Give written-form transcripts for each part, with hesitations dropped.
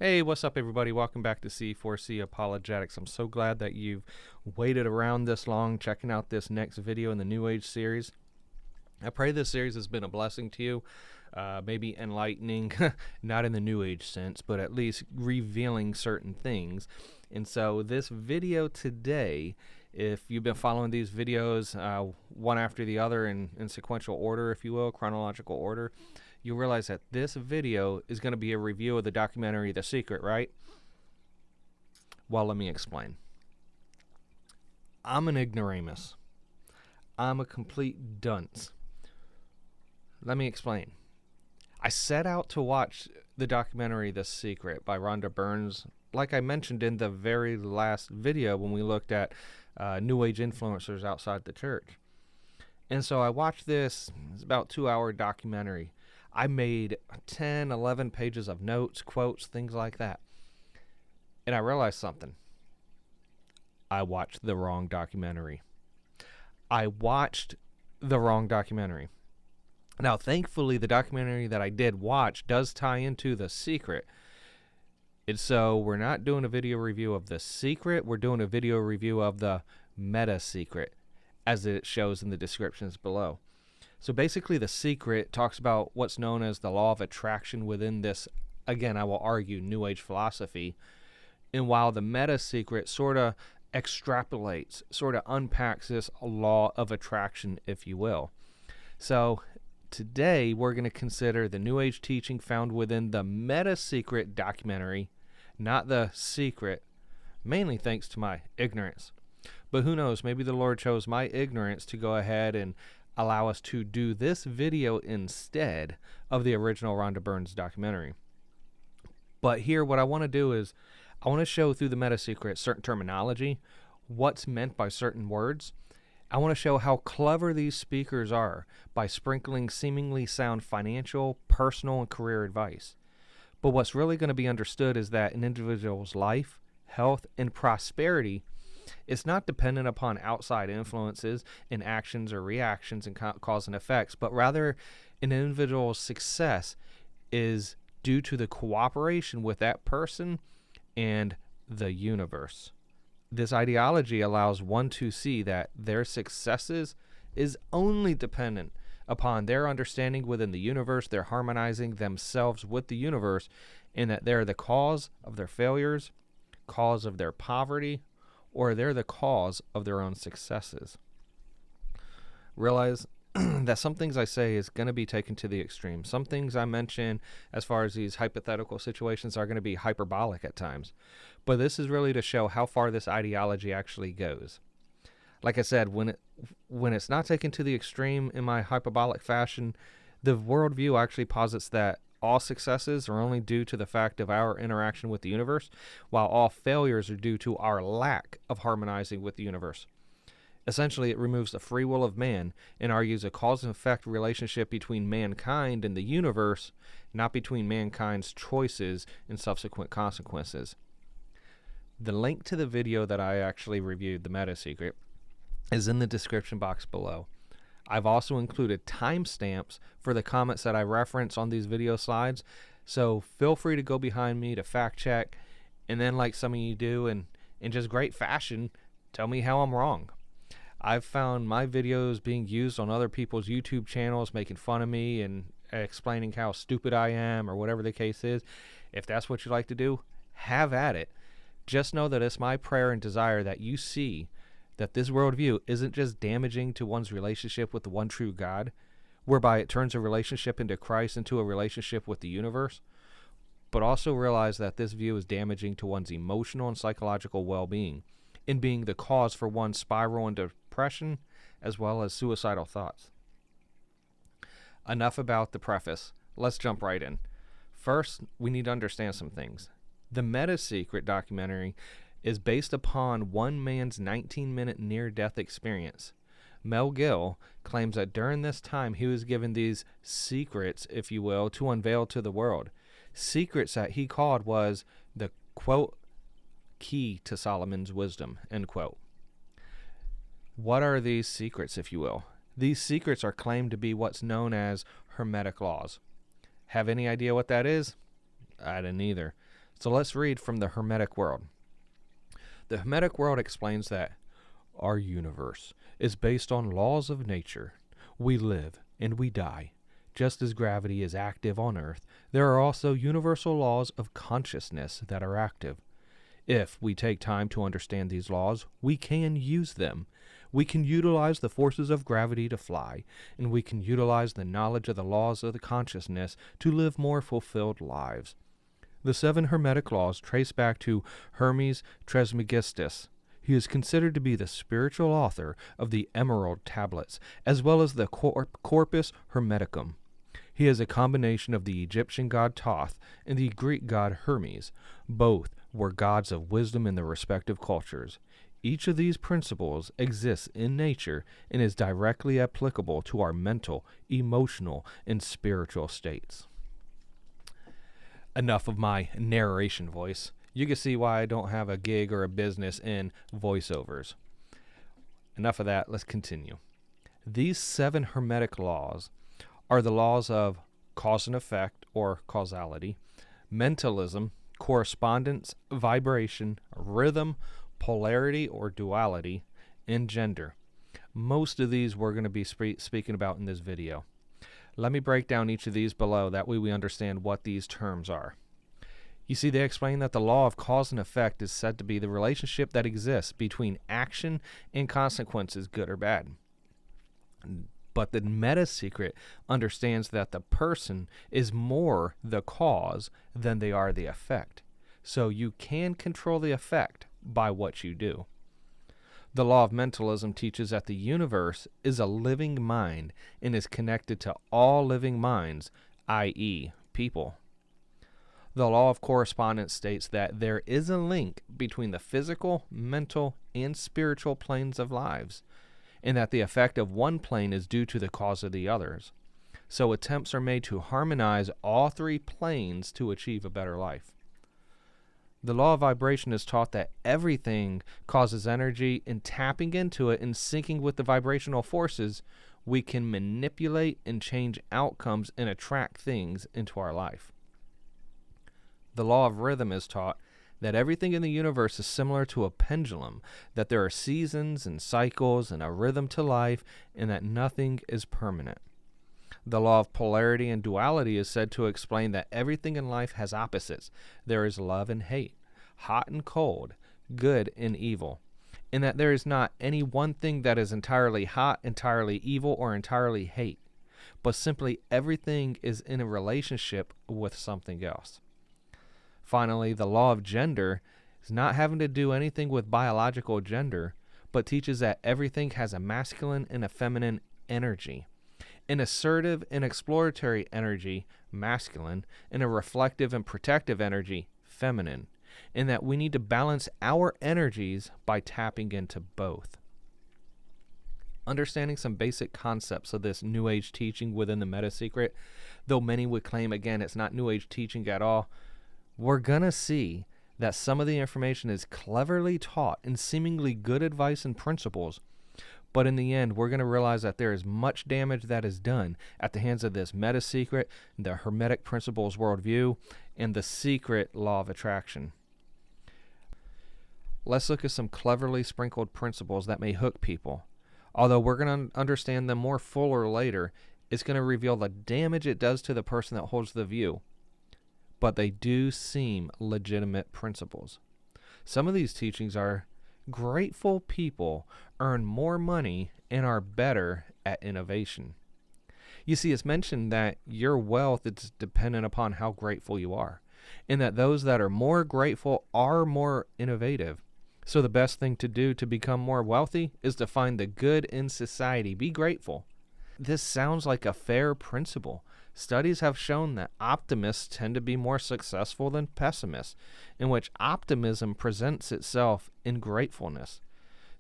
Hey, what's up, everybody? Welcome back to C4C Apologetics. I'm so glad that you've waited around this long checking out this next video in the New Age series. I pray this series has been a blessing to you, maybe enlightening, not in the New Age sense, but at least revealing certain things. And so this video today, if you've been following these videos one after the other in sequential order, if you will, chronological order, you realize that this video is going to be a review of the documentary The Secret, right? Well, let me explain. I'm an ignoramus. I'm a complete dunce. Let me explain. I set out to watch the documentary The Secret by Rhonda Burns, like I mentioned in the very last video when we looked at New Age influencers outside the church. And so I watched this. It's about 2-hour documentary. I made 10, 11 pages of notes, quotes, things like that. And I realized something. I watched the wrong documentary. Now, thankfully, the documentary that I did watch does tie into The Secret. And so we're not doing a video review of The Secret. We're doing a video review of the Meta Secret, as it shows in the descriptions below. So basically, The Secret talks about what's known as the law of attraction within this, again, I will argue, New Age philosophy. And while the Meta Secret sort of extrapolates, sort of unpacks this law of attraction, if you will. So today, we're going to consider the New Age teaching found within the Meta Secret documentary, not The Secret, mainly thanks to my ignorance. But who knows, maybe the Lord chose my ignorance to go ahead and allow us to do this video instead of the original Rhonda Burns documentary. But here, what I want to do is I want to show through the Meta Secret certain terminology, what's meant by certain words. I want to show how clever these speakers are by sprinkling seemingly sound financial, personal, and career advice. But what's really going to be understood is that an individual's life, health, and prosperity is not dependent upon outside influences in actions or reactions and cause and effects, but rather an individual's success is due to the cooperation with that person and the universe. This ideology allows one to see that their successes is only dependent upon their understanding within the universe, they're harmonizing themselves with the universe, and that they're the cause of their failures, cause of their poverty, or they're the cause of their own successes. Realize that some things I say is going to be taken to the extreme. Some things I mention as far as these hypothetical situations are going to be hyperbolic at times. But this is really to show how far this ideology actually goes. Like I said, when it's not taken to the extreme in my hyperbolic fashion, the worldview actually posits that all successes are only due to the fact of our interaction with the universe, while all failures are due to our lack of harmonizing with the universe. Essentially, it removes the free will of man and argues a cause and effect relationship between mankind and the universe, not between mankind's choices and subsequent consequences. The link to the video that I actually reviewed, the Meta Secret, is in the description box below. I've also included timestamps for the comments that I reference on these video slides, so feel free to go behind me to fact check, and then like some of you do, and in just great fashion, tell me how I'm wrong. I've found my videos being used on other people's YouTube channels, making fun of me and explaining how stupid I am or whatever the case is. If that's what you like to do, have at it. Just know that it's my prayer and desire that you see that this worldview isn't just damaging to one's relationship with the one true God, whereby it turns a relationship into Christ into a relationship with the universe, but also realize that this view is damaging to one's emotional and psychological well-being, in being the cause for one's spiral into depression as well as suicidal thoughts. Enough about the preface. Let's jump right in. First, we need to understand some things. The Meta Secret documentary is based upon one man's 19-minute near-death experience. Mel Gill claims that during this time he was given these secrets, if you will, to unveil to the world. Secrets that he called was the, quote, key to Solomon's wisdom, end quote. What are these secrets, if you will? These secrets are claimed to be what's known as hermetic laws. Have any idea what that is? I didn't either. So let's read from the Hermetic world. The Hermetic world explains that our universe is based on laws of nature. We live and we die. Just as gravity is active on Earth, there are also universal laws of consciousness that are active. If we take time to understand these laws, we can use them. We can utilize the forces of gravity to fly, and we can utilize the knowledge of the laws of the consciousness to live more fulfilled lives. The 7 Hermetic laws trace back to Hermes Trismegistus. He is considered to be the spiritual author of the Emerald Tablets, as well as the Corpus Hermeticum. He is a combination of the Egyptian god Thoth and the Greek god Hermes. Both were gods of wisdom in their respective cultures. Each of these principles exists in nature and is directly applicable to our mental, emotional, and spiritual states. Enough of my narration voice. You can see why I don't have a gig or a business in voiceovers. Enough of that, let's continue. These 7 Hermetic laws are the laws of cause and effect, or causality, mentalism, correspondence, vibration, rhythm, polarity or duality, and gender. Most of these we're going to be speaking about in this video. Let me break down each of these below, that way we understand what these terms are. You see, they explain that the law of cause and effect is said to be the relationship that exists between action and consequences, good or bad. But the meta secret understands that the person is more the cause than they are the effect. So you can control the effect by what you do. The law of mentalism teaches that the universe is a living mind and is connected to all living minds, i.e., people. The law of correspondence states that there is a link between the physical, mental, and spiritual planes of lives, and that the effect of one plane is due to the cause of the others. So attempts are made to harmonize all 3 planes to achieve a better life. The law of vibration is taught that everything causes energy, and tapping into it and syncing with the vibrational forces, we can manipulate and change outcomes and attract things into our life. The law of rhythm is taught that everything in the universe is similar to a pendulum, that there are seasons and cycles and a rhythm to life, and that nothing is permanent. The law of polarity and duality is said to explain that everything in life has opposites. There is love and hate, hot and cold, good and evil, and that there is not any one thing that is entirely hot, entirely evil, or entirely hate, but simply everything is in a relationship with something else. Finally, the law of gender is not having to do anything with biological gender, but teaches that everything has a masculine and a feminine energy, an assertive and exploratory energy, masculine, and a reflective and protective energy, feminine, and that we need to balance our energies by tapping into both. Understanding some basic concepts of this New Age teaching within the Meta Secret, though many would claim, again, it's not New Age teaching at all, we're going to see that some of the information is cleverly taught and seemingly good advice and principles, but in the end, we're going to realize that there is much damage that is done at the hands of this Meta Secret, the Hermetic Principles worldview, and the secret law of attraction. Let's look at some cleverly sprinkled principles that may hook people. Although we're going to understand them more fuller later, it's going to reveal the damage it does to the person that holds the view. But they do seem legitimate principles. Some of these teachings are grateful people earn more money and are better at innovation. You see, it's mentioned that your wealth is dependent upon how grateful you are, and that those that are more grateful are more innovative. So the best thing to do to become more wealthy is to find the good in society. Be grateful. This sounds like a fair principle. Studies have shown that optimists tend to be more successful than pessimists, in which optimism presents itself in gratefulness.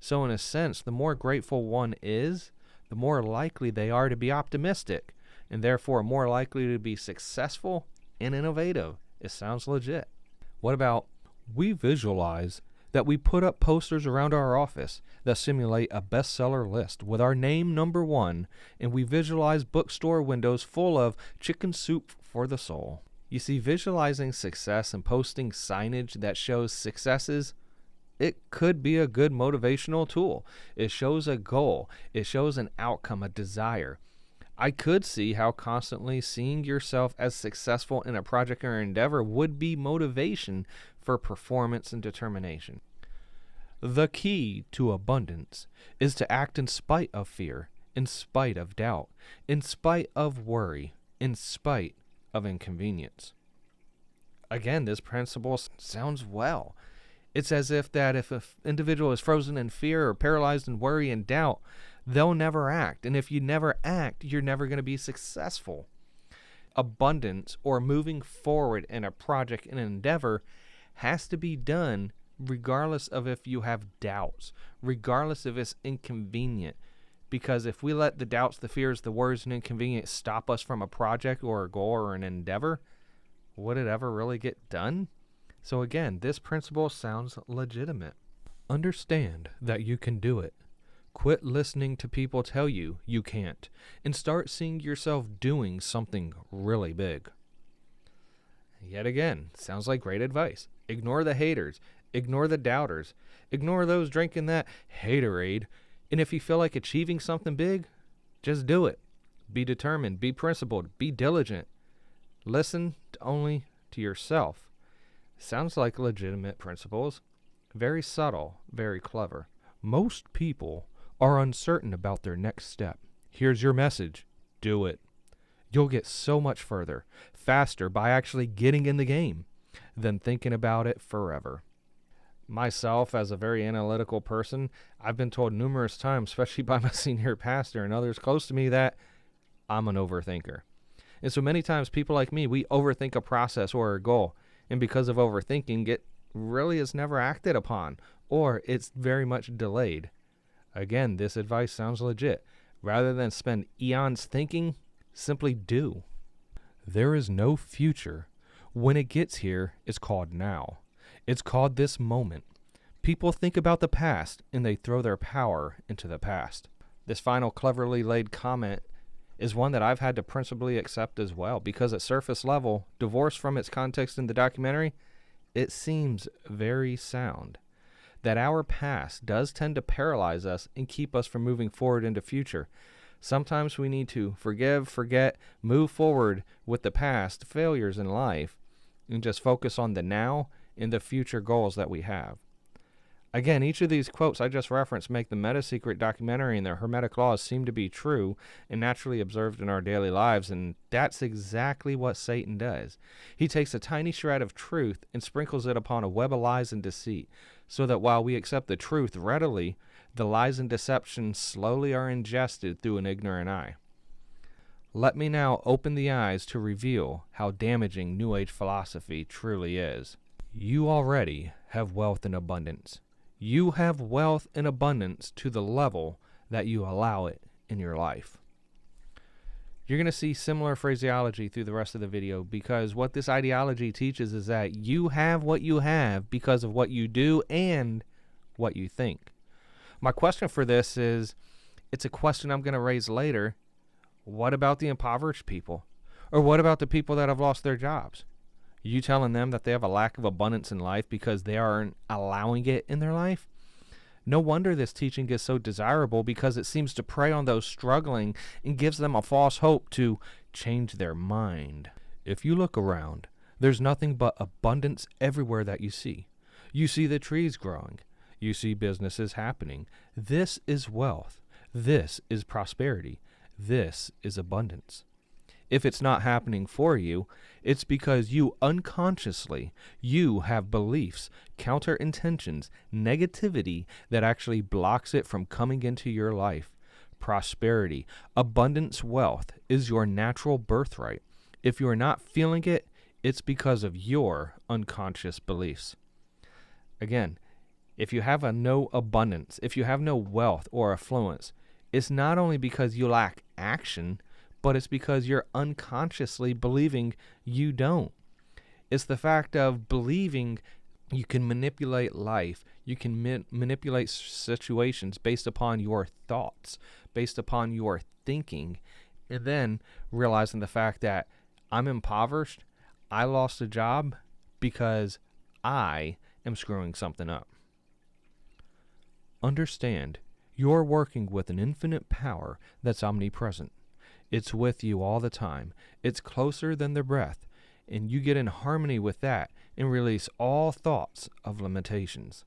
So in a sense, the more grateful one is, the more likely they are to be optimistic, and therefore more likely to be successful and innovative. It sounds legit. What about, we visualize that we put up posters around our office that simulate a bestseller list with our name number 1, and we visualize bookstore windows full of chicken soup for the soul. You see, visualizing success and posting signage that shows successes, it could be a good motivational tool. It shows a goal, it shows an outcome, a desire. I could see how constantly seeing yourself as successful in a project or endeavor would be motivation for performance and determination. The key to abundance is to act in spite of fear, in spite of doubt, in spite of worry, in spite of inconvenience. Again, this principle sounds well. It's as if an individual is frozen in fear or paralyzed in worry and doubt, they'll never act. And if you never act, you're never going to be successful. Abundance, or moving forward in a project, in an endeavor, has to be done regardless of if you have doubts, regardless if it's inconvenient. Because if we let the doubts, the fears, the worries, and inconvenience stop us from a project or a goal or an endeavor, would it ever really get done? So again, this principle sounds legitimate. Understand that you can do it. Quit listening to people tell you you can't, and start seeing yourself doing something really big. Yet again, sounds like great advice. Ignore the haters. Ignore the doubters. Ignore those drinking that haterade. And if you feel like achieving something big, just do it. Be determined. Be principled. Be diligent. Listen only to yourself. Sounds like legitimate principles. Very subtle, very clever. Most people are uncertain about their next step. Here's your message. Do it. You'll get so much further, faster by actually getting in the game than thinking about it forever. Myself, as a very analytical person, I've been told numerous times, especially by my senior pastor and others close to me, that I'm an overthinker. And so many times people like me, we overthink a process or a goal. And because of overthinking, it really is never acted upon, or it's very much delayed. Again, this advice sounds legit. Rather than spend eons thinking, simply do. There is no future. When it gets here, it's called now. It's called this moment. People think about the past, and they throw their power into the past. This final cleverly laid comment is one that I've had to principally accept as well, because at surface level, divorced from its context in the documentary, it seems very sound. That our past does tend to paralyze us and keep us from moving forward into future. Sometimes we need to forgive, forget, move forward with the past failures in life, and just focus on the now and the future goals that we have. Again, each of these quotes I just referenced make the Meta-Secret documentary and their hermetic laws seem to be true and naturally observed in our daily lives, and that's exactly what Satan does. He takes a tiny shred of truth and sprinkles it upon a web of lies and deceit, so that while we accept the truth readily, the lies and deception slowly are ingested through an ignorant eye. Let me now open the eyes to reveal how damaging New Age philosophy truly is. You already have wealth in abundance. You have wealth in abundance to the level that you allow it in your life. You're going to see similar phraseology through the rest of the video, because what this ideology teaches is that you have what you have because of what you do and what you think. My question for this is, it's a question I'm going to raise later. What about the impoverished people? Or what about the people that have lost their jobs? You telling them that they have a lack of abundance in life because they aren't allowing it in their life? No wonder this teaching is so desirable, because it seems to prey on those struggling and gives them a false hope to change their mind. If you look around, there's nothing but abundance everywhere that you see. You see the trees growing. You see businesses happening. This is wealth. This is prosperity. This is abundance. If it's not happening for you, it's because you unconsciously, you have beliefs, counter intentions, negativity that actually blocks it from coming into your life. Prosperity, abundance, wealth is your natural birthright. If you're not feeling it, it's because of your unconscious beliefs. Again, if you have no abundance, if you have no wealth or affluence, it's not only because you lack action, but it's because you're unconsciously believing you don't. It's the fact of believing you can manipulate life, you can manipulate situations based upon your thoughts, based upon your thinking, and then realizing the fact that I'm impoverished, I lost a job because I am screwing something up. Understand, you're working with an infinite power that's omnipresent. It's with you all the time. It's closer than the breath, and you get in harmony with that and release all thoughts of limitations.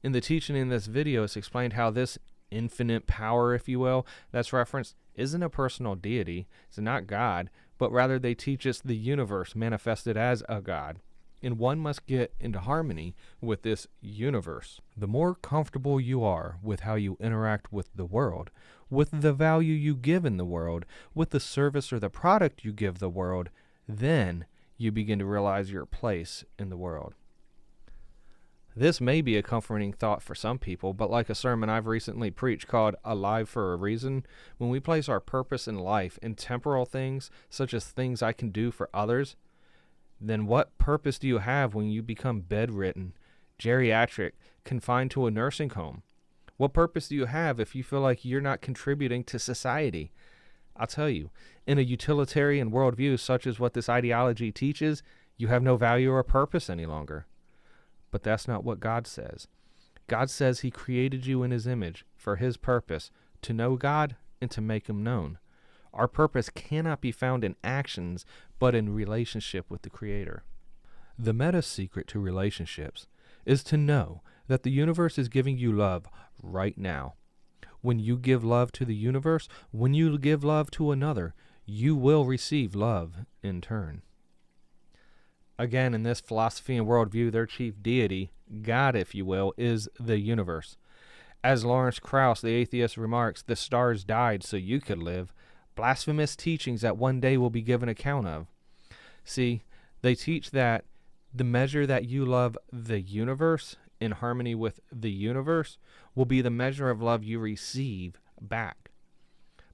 In the teaching in this video, it's explained how this infinite power, if you will, that's referenced, isn't a personal deity. It's not God, but rather they teach us the universe manifested as a God. And one must get into harmony with this universe. The more comfortable you are with how you interact with the world, with the value you give in the world, with the service or the product you give the world, then you begin to realize your place in the world. This may be a comforting thought for some people, but like a sermon I've recently preached called Alive for a Reason, when we place our purpose in life in temporal things, such as things I can do for others, then what purpose do you have when you become bedridden, geriatric, confined to a nursing home? What purpose do you have if you feel like you're not contributing to society? I'll tell you, in a utilitarian worldview such as what this ideology teaches, you have no value or purpose any longer. But that's not what God says. God says he created you in his image for his purpose, to know God and to make him known. Our purpose cannot be found in actions, but in relationship with the Creator. The meta secret to relationships is to know that the universe is giving you love right now. When you give love to the universe, when you give love to another, you will receive love in turn. Again, in this philosophy and worldview, their chief deity, God if you will, is the universe. As Lawrence Krauss, the atheist, remarks, the stars died so you could live. Blasphemous teachings that one day will be given account of. See, they teach that the measure that you love the universe in harmony with the universe will be the measure of love you receive back.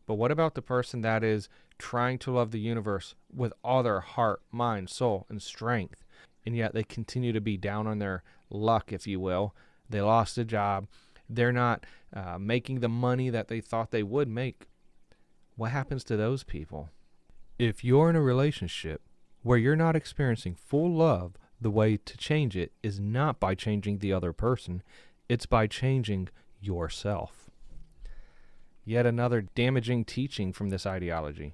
But what about the person that is trying to love the universe with all their heart, mind, soul, and strength, and yet they continue to be down on their luck, if you will? They lost a job. They're not making the money that they thought they would make. What happens to those people? If you're in a relationship where you're not experiencing full love, the way to change it is not by changing the other person, it's by changing yourself. Yet another damaging teaching from this ideology.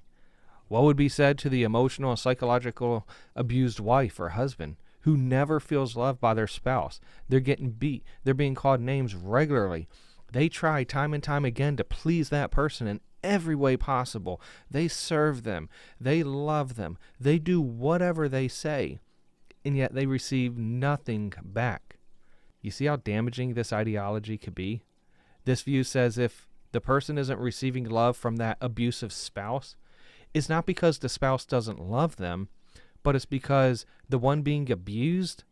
What would be said to the emotional and psychological abused wife or husband who never feels loved by their spouse? They're getting beat. They're being called names regularly. They try time and time again to please that person in every way possible. They serve them. They love them. They do whatever they say, and yet they receive nothing back. You see how damaging this ideology could be? This view says if the person isn't receiving love from that abusive spouse, it's not because the spouse doesn't love them, but it's because the one being abused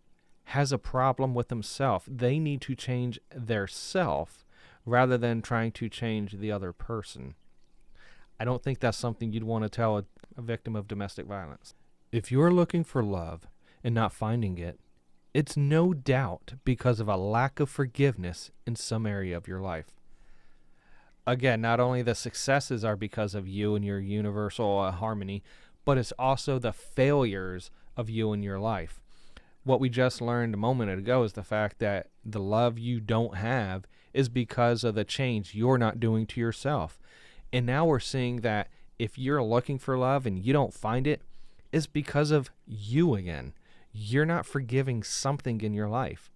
has a problem with himself. They need to change their self rather than trying to change the other person. I don't think that's something you'd want to tell a victim of domestic violence. If you're looking for love and not finding it, it's no doubt because of a lack of forgiveness in some area of your life. Again, not only the successes are because of you and your universal harmony, but it's also the failures of you in your life. What we just learned a moment ago is the fact that the love you don't have is because of the change you're not doing to yourself. And now we're seeing that if you're looking for love and you don't find it, it's because of you again. You're not forgiving something in your life.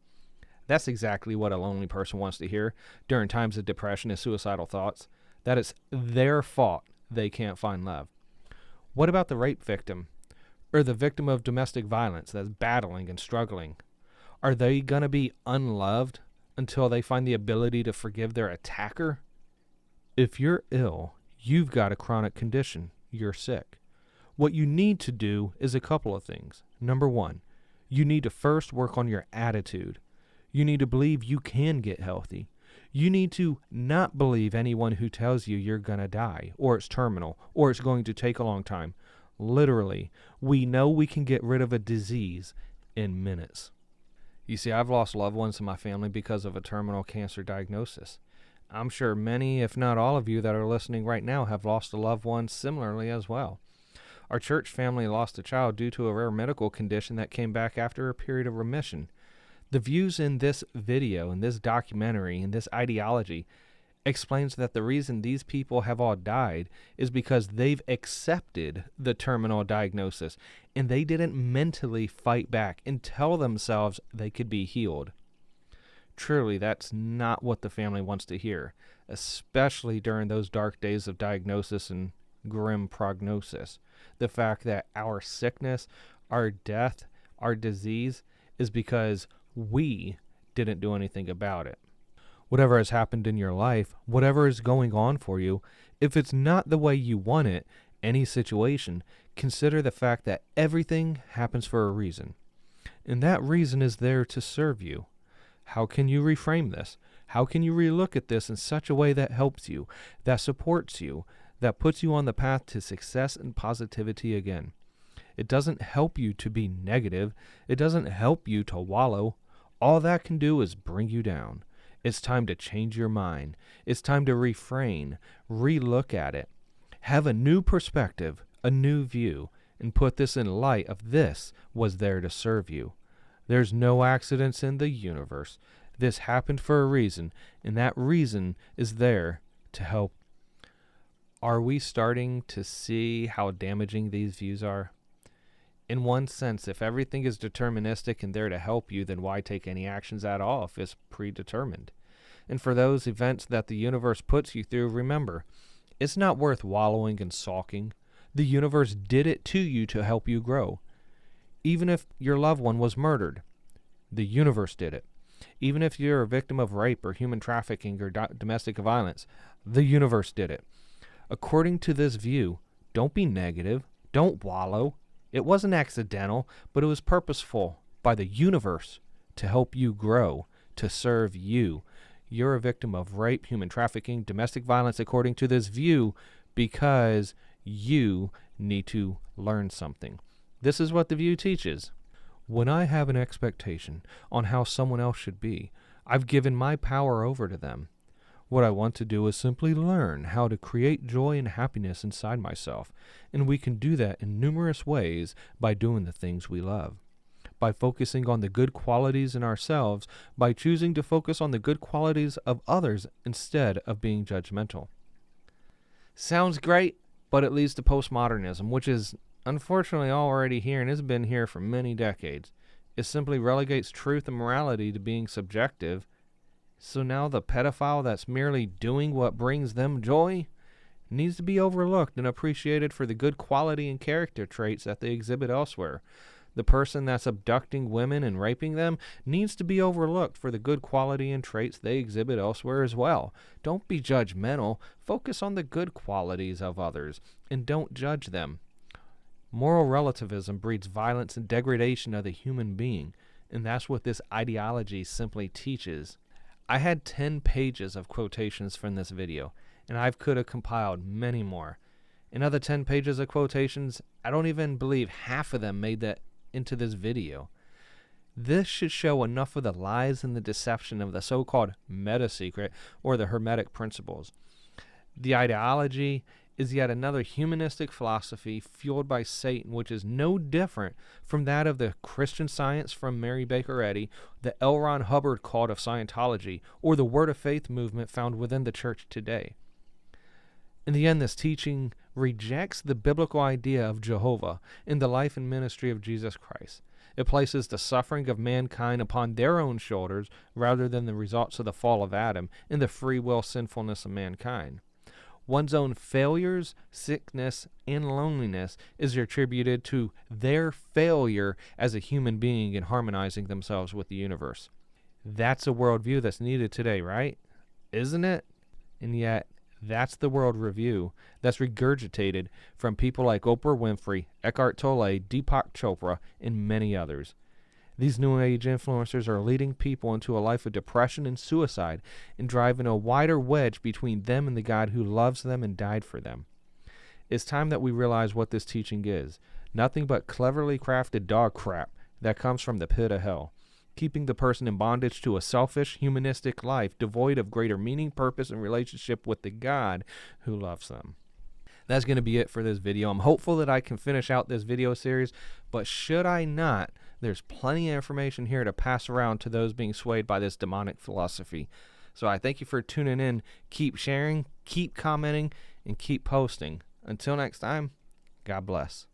That's exactly what a lonely person wants to hear during times of depression and suicidal thoughts, that it's their fault they can't find love. What about the rape victim or the victim of domestic violence that's battling and struggling? Are they going to be unloved until they find the ability to forgive their attacker? If you're ill, you've got a chronic condition. You're sick. What you need to do is a couple of things. Number one, you need to first work on your attitude. You need to believe you can get healthy. You need to not believe anyone who tells you you're going to die, or it's terminal, or it's going to take a long time. Literally, we know we can get rid of a disease in minutes. You see, I've lost loved ones in my family because of a terminal cancer diagnosis. I'm sure many, if not all of you that are listening right now have lost a loved one similarly as well. Our church family lost a child due to a rare medical condition that came back after a period of remission. The views in this video, in this documentary, in this ideology, explains that the reason these people have all died is because they've accepted the terminal diagnosis and they didn't mentally fight back and tell themselves they could be healed. Truly, that's not what the family wants to hear, especially during those dark days of diagnosis and grim prognosis. The fact that our sickness, our death, our disease is because we didn't do anything about it. Whatever has happened in your life, whatever is going on for you, if it's not the way you want it, any situation, consider the fact that everything happens for a reason. And that reason is there to serve you. How can you reframe this? How can you relook at this in such a way that helps you, that supports you, that puts you on the path to success and positivity again? It doesn't help you to be negative. It doesn't help you to wallow. All that can do is bring you down. It's time to change your mind. It's time to refrain, relook at it, have a new perspective, a new view, and put this in light of this was there to serve you. There's no accidents in the universe. This happened for a reason, and that reason is there to help. Are we starting to see how damaging these views are? In one sense, if everything is deterministic and there to help you, then why take any actions at all if it's predetermined? And for those events that the universe puts you through, remember, it's not worth wallowing and sulking. The universe did it to you to help you grow. Even if your loved one was murdered, the universe did it. Even if you're a victim of rape or human trafficking or domestic violence, the universe did it. According to this view, don't be negative. Don't wallow. It wasn't accidental, but it was purposeful by the universe to help you grow, to serve you. You're a victim of rape, human trafficking, domestic violence according to this view because you need to learn something. This is what the view teaches. When I have an expectation on how someone else should be, I've given my power over to them. What I want to do is simply learn how to create joy and happiness inside myself, and we can do that in numerous ways by doing the things we love. By focusing on the good qualities in ourselves, by choosing to focus on the good qualities of others instead of being judgmental. Sounds great, but it leads to postmodernism, which is unfortunately already here and has been here for many decades. It simply relegates truth and morality to being subjective. So now the pedophile that's merely doing what brings them joy needs to be overlooked and appreciated for the good quality and character traits that they exhibit elsewhere. The person that's abducting women and raping them needs to be overlooked for the good quality and traits they exhibit elsewhere as well. Don't be judgmental. Focus on the good qualities of others and don't judge them. Moral relativism breeds violence and degradation of the human being, and that's what this ideology simply teaches. I had 10 pages of quotations from this video, and I could have compiled many more. Another 10 pages of quotations, I don't even believe half of them made that into this video. This should show enough of the lies and the deception of the so-called meta-secret or the hermetic principles. The ideology is yet another humanistic philosophy fueled by Satan, which is no different from that of the Christian Science from Mary Baker Eddy, the L. Ron Hubbard cult of Scientology, or the Word of Faith movement found within the church today. In the end, this teaching rejects the biblical idea of Jehovah in the life and ministry of Jesus Christ. It places the suffering of mankind upon their own shoulders rather than the results of the fall of Adam and the free will sinfulness of mankind. One's own failures, sickness, and loneliness is attributed to their failure as a human being in harmonizing themselves with the universe. That's a worldview that's needed today, right? Isn't it? And yet, that's the world review that's regurgitated from people like Oprah Winfrey, Eckhart Tolle, Deepak Chopra, and many others. These New Age influencers are leading people into a life of depression and suicide and driving a wider wedge between them and the God who loves them and died for them. It's time that we realize what this teaching is. Nothing but cleverly crafted dog crap that comes from the pit of hell, keeping the person in bondage to a selfish, humanistic life devoid of greater meaning, purpose, and relationship with the God who loves them. that's going to be it for this video. I'm hopeful that I can finish out this video series, but should I not, there's plenty of information here to pass around to those being swayed by this demonic philosophy. So I thank you for tuning in. Keep sharing, keep commenting, and keep posting. Until next time, God bless.